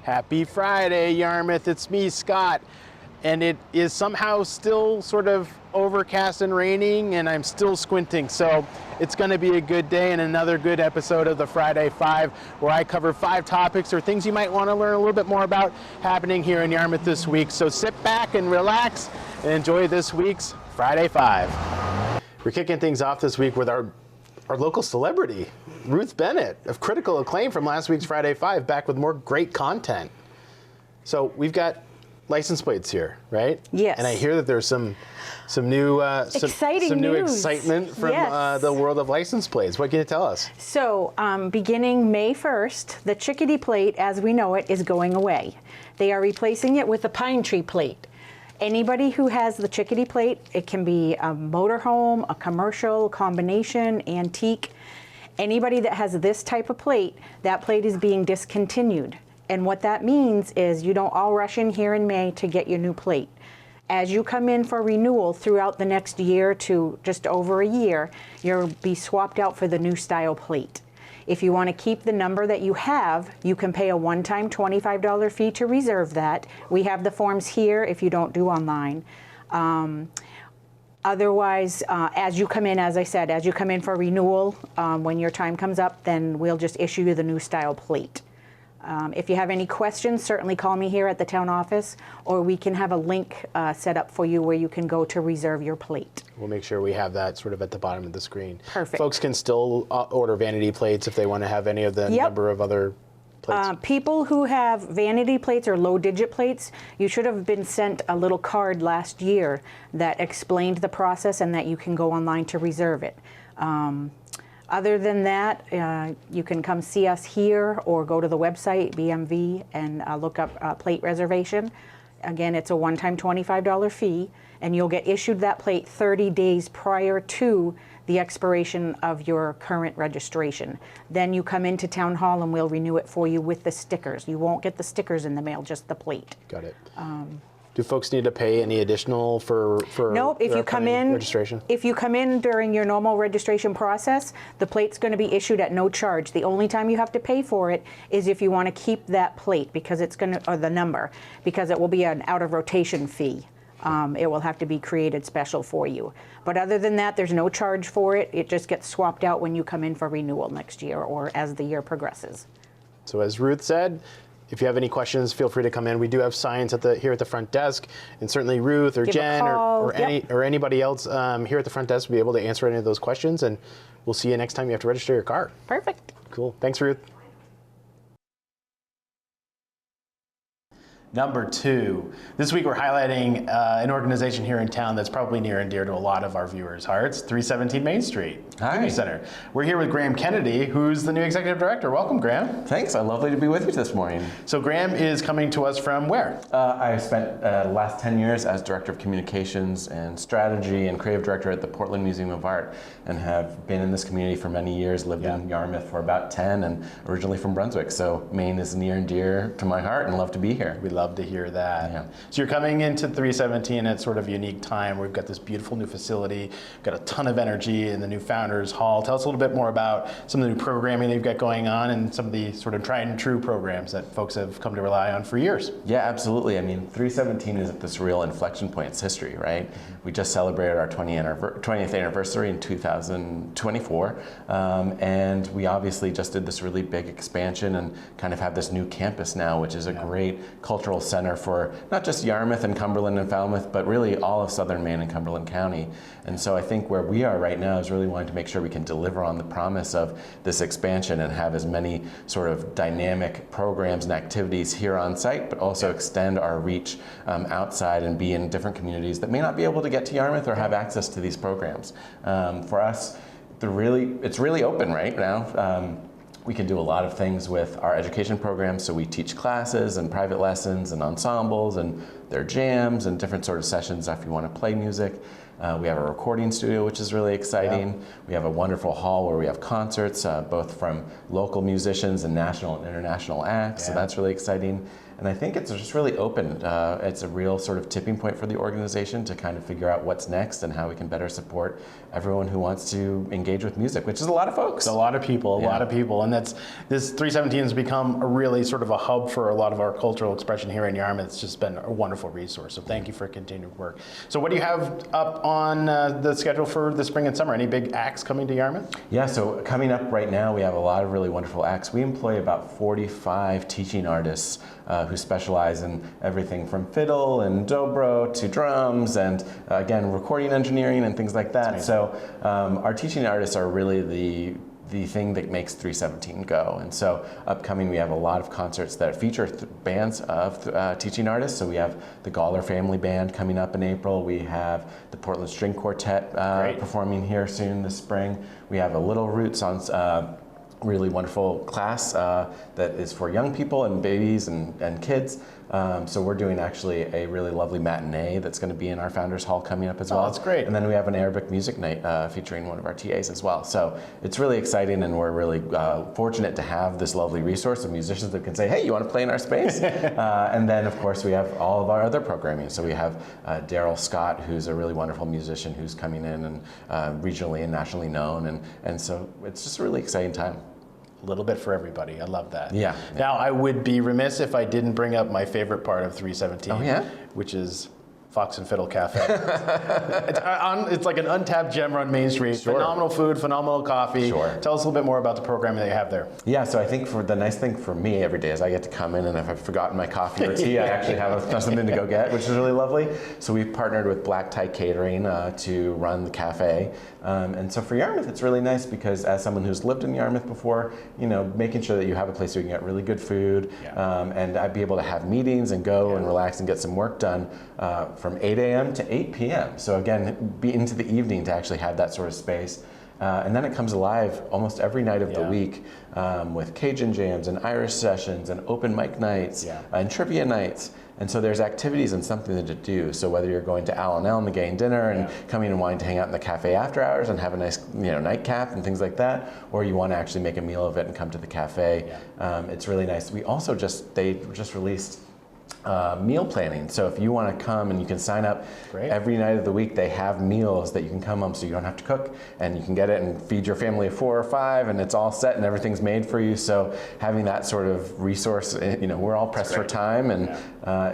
Happy Friday, Yarmouth. It's me, Scott. And it is somehow still sort of overcast and raining, and I'm still squinting. So it's going to be a good day and another good episode of the Friday Five, where I cover 5 topics or things you might want to learn a little bit more about happening here in Yarmouth this week. So sit back and relax and enjoy this week's Friday Five. We're kicking things off this week with our local celebrity, Ruth Bennett, of critical acclaim from last week's Friday Five, back with more great content. So we've got license plates here, right? Yes. And I hear that there's some new exciting new news. excitement from Yes. the world of license plates. What can you tell us? So beginning May 1st, the chickadee plate as we know it is going away. They are replacing it with a pine tree plate. Anybody who has the chickadee plate, it can be a motorhome, a commercial, combination, antique. Anybody that has this type of plate, that plate is being discontinued. And what that means is you don't all rush in here in May to get your new plate. As you come in for renewal throughout the next year to just over a year, you'll be swapped out for the new style plate. If you want to keep the number that you have, you can pay a one-time $25 fee to reserve that. We have the forms here if you don't do online. Otherwise, as you come in, as I said, as you come in for renewal, when your time comes up, then we'll just issue you the new style plate. If you have any questions, certainly call me here at the town office, or we can have a link set up for you where you can go to reserve your plate. We'll make sure we have that sort of at the bottom of the screen. Perfect. Folks can still order vanity plates if they want to have any of the number of other plates. People who have vanity plates or low-digit plates, you should have been sent a little card last year that explained the process and that you can go online to reserve it. Other than that, you can come see us here or go to the website, BMV, and look up plate reservation. Again, it's a one-time $25 fee, and you'll get issued that plate 30 days prior to the expiration of your current registration. Then you come into Town Hall and we'll renew it for you with the stickers. You won't get the stickers in the mail, just the plate. Got it. Do folks need to pay any additional for Nope, if you come in, registration? If you come in during your normal registration process, the plate's going to be issued at no charge. The only time you have to pay for it is if you want to keep that plate, because it's going to, or the number, because it will be an out of rotation fee. It will have to be created special for you. But other than that, there's no charge for it. It just gets swapped out when you come in for renewal next year or as the year progresses. So as Ruth said, if you have any questions, feel free to come in. We do have signs here at the front desk, and certainly Ruth or Give Jen or anybody else here at the front desk will be able to answer any of those questions, and we'll see you next time you have to register your car. Perfect. Cool. Thanks, Ruth. Number 2. This week we're highlighting an organization here in town that's probably near and dear to a lot of our viewers' hearts, 317 Main Street Community Center. We're here with Graham Kennedy, who's the new executive director. Welcome, Graham. Thanks. Lovely to be with you this morning. So Graham is coming to us from where? I spent the last 10 years as Director of Communications and Strategy and Creative Director at the Portland Museum of Art, and have been in this community for many years, lived in Yarmouth for about 10, and originally from Brunswick. So Maine is near and dear to my heart, and love to be here. We love to hear that. Yeah. So you're coming into 317 at sort of a unique time. We've got this beautiful new facility, got a ton of energy in the new Founders Hall. Tell us a little bit more about some of the new programming that you've got going on and some of the sort of tried and true programs that folks have come to rely on for years. Yeah, absolutely. I mean, 317 is at this real inflection point in its history, right? We just celebrated our 20th anniversary in 2024, and we obviously just did this really big expansion and kind of have this new campus now, which is a great cultural center for not just Yarmouth and Cumberland and Falmouth, but really all of southern Maine and Cumberland County. And so I think where we are right now is really wanting to make sure we can deliver on the promise of this expansion and have as many sort of dynamic programs and activities here on site, but also extend our reach outside and be in different communities that may not be able to get to Yarmouth or have access to these programs. For us, it's really open right now. We can do a lot of things with our education programs, so we teach classes and private lessons and ensembles and their jams and different sort of sessions if you want to play music. We have a recording studio, which is really exciting. We have a wonderful hall where we have concerts, both from local musicians and national and international acts, so that's really exciting. And I think it's just really open. It's a real sort of tipping point for the organization to kind of figure out what's next and how we can better support everyone who wants to engage with music, which is a lot of folks. It's a lot of people, and this 317 has become a really sort of a hub for a lot of our cultural expression here in Yarmouth. It's just been a wonderful resource, so thank you for continued work. So what do you have up on the schedule for the spring and summer? Any big acts coming to Yarmouth? Yeah, so coming up right now, we have a lot of really wonderful acts. We employ about 45 teaching artists who specialize in everything from fiddle and dobro to drums and, again, recording engineering and things like that. So our teaching artists are really the thing that makes 317 go. And so upcoming, we have a lot of concerts that feature bands of teaching artists. So we have the Gawler Family Band coming up in April. We have the Portland String Quartet performing here soon this spring. We have a Little Roots on really wonderful class that is for young people and babies and kids. So we're doing actually a really lovely matinee that's going to be in our Founders Hall coming up as well. Oh, that's great. And then we have an Arabic music night featuring one of our TAs as well. So it's really exciting, and we're really fortunate to have this lovely resource of musicians that can say, hey, you want to play in our space? And then, of course, we have all of our other programming. So we have Daryl Scott, who's a really wonderful musician who's coming in and regionally and nationally known. And so it's just a really exciting time. A little bit for everybody. I love that. Yeah. Now, I would be remiss if I didn't bring up my favorite part of 317, which is Fox and Fiddle Cafe. It's like an untapped gem on Main Street. Sure. Phenomenal food, phenomenal coffee. Sure. Tell us a little bit more about the programming that you have there. Yeah, so I think the nice thing for me every day is I get to come in, and if I've forgotten my coffee or tea, I actually have something to go get, which is really lovely. So we've partnered with Black Tie Catering to run the cafe. And so for Yarmouth, it's really nice because as someone who's lived in Yarmouth before, making sure that you have a place where you can get really good food, and I'd be able to have meetings and go and relax and get some work done from 8 a.m. to 8 p.m. So again, be into the evening to actually have that sort of space. And then it comes alive almost every night of the week with Cajun jams and Irish sessions and open mic nights and trivia nights. And so there's activities and something to do. So whether you're going to Al and El McGain dinner and coming and wanting to hang out in the cafe after hours and have a nice nightcap and things like that, or you want to actually make a meal of it and come to the cafe, it's really nice. We also they just released meal planning. So if you want to come and you can sign up every night of the week, they have meals that you can come home so you don't have to cook, and you can get it and feed your family of 4 or 5, and it's all set and everything's made for you. So having that sort of resource, we're all pressed for time, and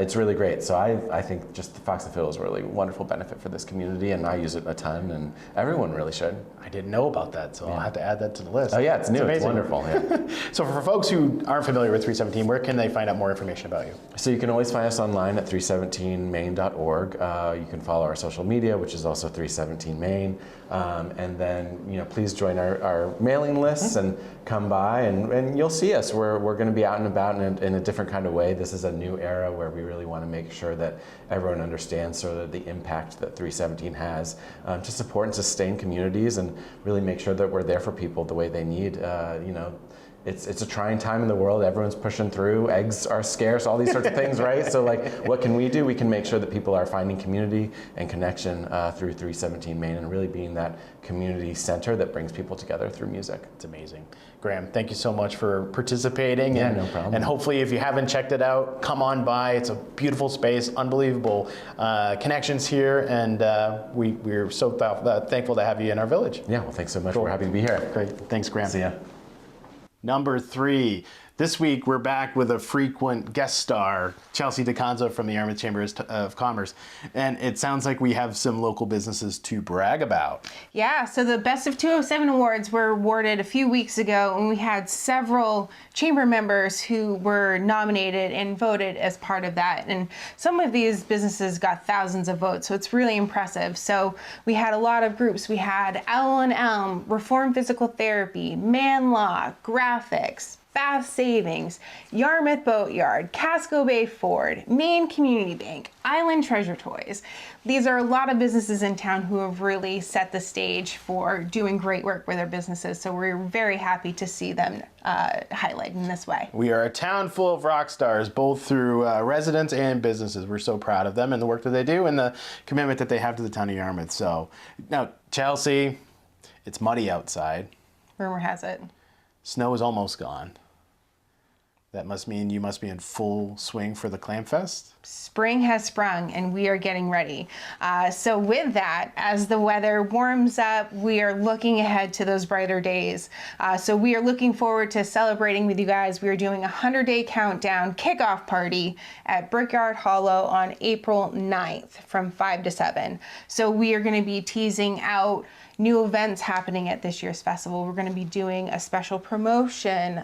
it's really great. So I think just the Fox and Fiddle is a really wonderful benefit for this community, and I use it a ton, and everyone really should. I didn't know about that, so I'll have to add that to the list. Oh yeah, it's new. It's wonderful. Yeah. So for folks who aren't familiar with 317, where can they find out more information about you? So you can always find us online at 317maine.org. You can follow our social media, which is also 317maine. And then, please join our mailing lists and come by, and you'll see us. We're going to be out and about in a different kind of way. This is a new era where we really want to make sure that everyone understands sort of the impact that 317 has to support and sustain communities and really make sure that we're there for people the way they need. It's a trying time in the world. Everyone's pushing through. Eggs are scarce, all these sorts of things, right? So what can we do? We can make sure that people are finding community and connection through 317 Maine and really being that community center that brings people together through music. It's amazing. Graham, thank you so much for participating. Yeah, no problem. And hopefully if you haven't checked it out, come on by. It's a beautiful space, unbelievable connections here, and we're so thankful to have you in our village. Yeah, well, thanks so much. We're happy to be here. Great. Thanks, Graham. See ya. Number 3. This week, we're back with a frequent guest star, Chelsea DeConzo from the Yarmouth Chamber of Commerce. And it sounds like we have some local businesses to brag about. Yeah, so the Best of 207 awards were awarded a few weeks ago, and we had several chamber members who were nominated and voted as part of that. And some of these businesses got thousands of votes, so it's really impressive. So we had a lot of groups. We had Owl and Elm, Reform Physical Therapy, Man Law, Graphics, Bath Savings, Yarmouth Boatyard, Casco Bay Ford, Maine Community Bank, Island Treasure Toys. These are a lot of businesses in town who have really set the stage for doing great work with their businesses. So we're very happy to see them highlighted in this way. We are a town full of rock stars, both through residents and businesses. We're so proud of them and the work that they do and the commitment that they have to the town of Yarmouth. So now, Chelsea, it's muddy outside. Rumor has it. Snow is almost gone. That must mean you must be in full swing for the Clam Fest. Spring has sprung and we are getting ready. So with that, as the weather warms up, we are looking ahead to those brighter days. So we are looking forward to celebrating with you guys. We are doing a 100-day countdown kickoff party at Brickyard Hollow on April 9th from 5 to 7. So we are going to be teasing out new events happening at this year's festival. We're going to be doing a special promotion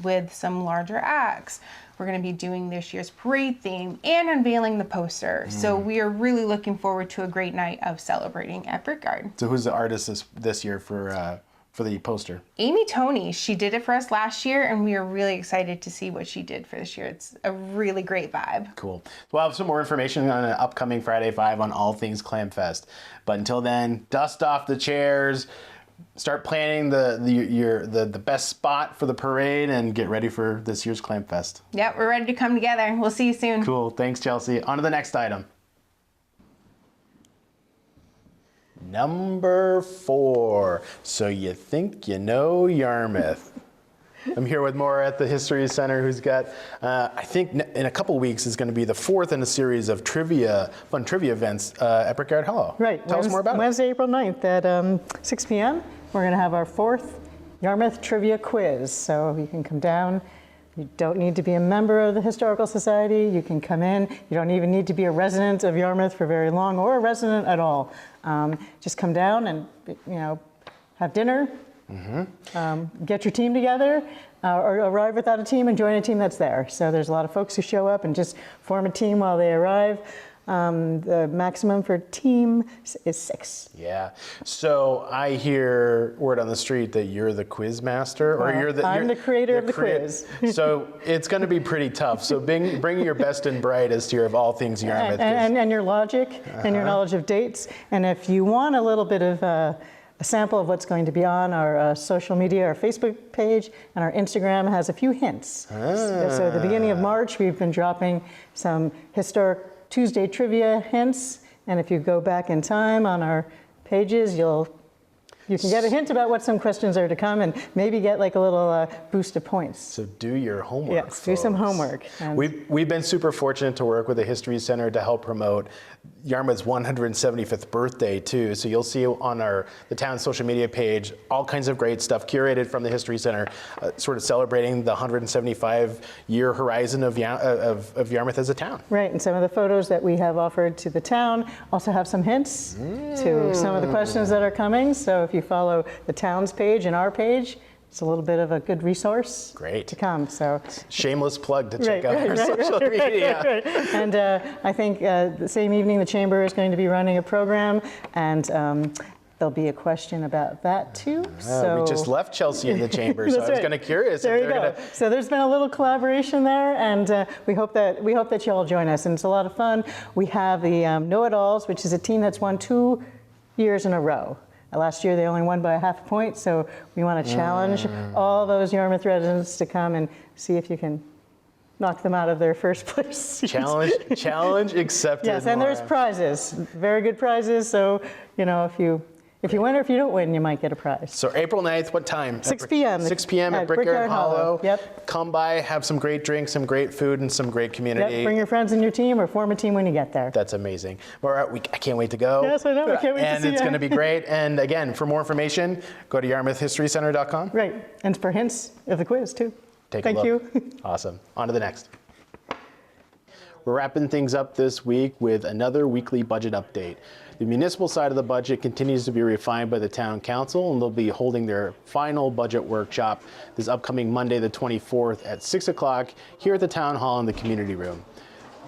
with some larger acts. We're going to be doing this year's parade theme and unveiling the poster. So we are really looking forward to a great night of celebrating at Brickyard. So who's the artist this year for the poster? Amy Toney, she did it for us last year, and we are really excited to see what she did for this year. It's a really great vibe. Cool. We'll have some more information on an upcoming Friday 5 on all things Clam Fest. But until then, dust off the chairs, start planning the best spot for the parade, and get ready for this year's Clam Fest. Yep, we're ready to come together. We'll see you soon. Cool. Thanks, Chelsea. On to the next item. Number 4. So you think you know Yarmouth. I'm here with Maura at the History Center, who's got, I think in a couple weeks is going to be the 4th in a series of fun trivia events at Brickyard Hollow. Right. Tell us more about it. Wednesday, April 9th at 6 p.m. We're going to have our 4th Yarmouth Trivia Quiz. So you can come down. You don't need to be a member of the Historical Society. You can come in. You don't even need to be a resident of Yarmouth for very long or a resident at all. Just come down and, have dinner. Get your team together, or arrive without a team and join a team that's there. So there's a lot of folks who show up and just form a team while they arrive. The maximum for team is 6. Yeah. So I hear word on the street that you're the quiz master, or I'm the creator of the quiz. So it's going to be pretty tough. So bring your best and brightest here of all things Yarmouth. And your logic and your knowledge of dates. And if you want a little bit of a sample of what's going to be on our social media, our Facebook page, and our Instagram has a few hints. So at the beginning of March, we've been dropping some historic Tuesday trivia hints, and if you go back in time on our pages, you can get a hint about what some questions are to come, and maybe get like a little boost of points. So do your homework. Yes, do some homework. We've been super fortunate to work with the History Center to help promote Yarmouth's 175th birthday too. So you'll see on the town's social media page all kinds of great stuff curated from the History Center, sort of celebrating the 175-year horizon of Yarmouth as a town. Right, and some of the photos that we have offered to the town also have some hints to some of the questions that are coming. So if you follow the town's page and our page, it's a little bit of a good resource to come. So shameless plug to check out our social media. Right. And I think the same evening the Chamber is going to be running a program, and there'll be a question about that too. We just left Chelsea in the Chamber, so I was kind of curious. There you go. So there's been a little collaboration there, and we hope that you all join us. And it's a lot of fun. We have the Know-It-Alls, which is a team that's won 2 years in a row. Last year they only won by half a point, so we want to challenge all those Yarmouth residents to come and see if you can knock them out of their first place. Challenge accepted. Yes, and there's prizes, very good prizes. So if you win or if you don't win, you might get a prize. So April 9th, what time? 6 p.m. 6 p.m. at Brickyard Hollow. Yep. Come by, have some great drinks, some great food, and some great community. Yep. Bring your friends in your team or form a team when you get there. That's amazing. Maura, I can't wait to go. Yes, I know. I can't wait to see you. And it's going to be great. And again, for more information, go to yarmouthhistorycenter.com. Right. And for hints of the quiz, too. Thank you. Awesome. On to the next. We're wrapping things up this week with another weekly budget update. The municipal side of the budget continues to be refined by the town council, and they'll be holding their final budget workshop this upcoming Monday, the 24th at 6 o'clock here at the town hall in the community room.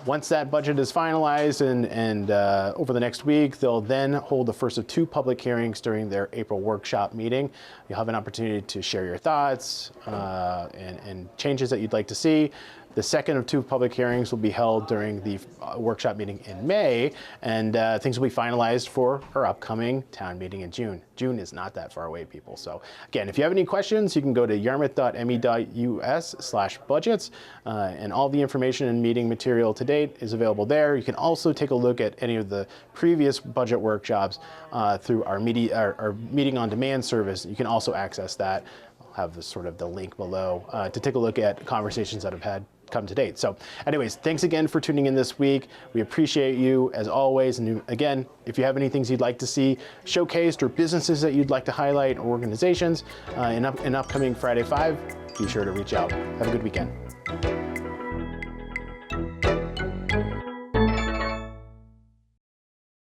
Once that budget is finalized and over the next week, they'll then hold the first of 2 public hearings during their April workshop meeting. You'll have an opportunity to share your thoughts and changes that you'd like to see. The second of 2 public hearings will be held during the workshop meeting in May, and things will be finalized for our upcoming town meeting in June. June is not that far away, people. So again, if you have any questions, you can go to yarmouth.me.us/budgets, and all the information and meeting material to date is available there. You can also take a look at any of the previous budget workshops through our meeting on demand service. You can also access that. I'll have the link below to take a look at conversations that have come to date. So anyways, thanks again for tuning in this week. We appreciate you as always. And again, if you have any things you'd like to see showcased or businesses that you'd like to highlight or organizations in upcoming Friday 5, be sure to reach out. Have a good weekend.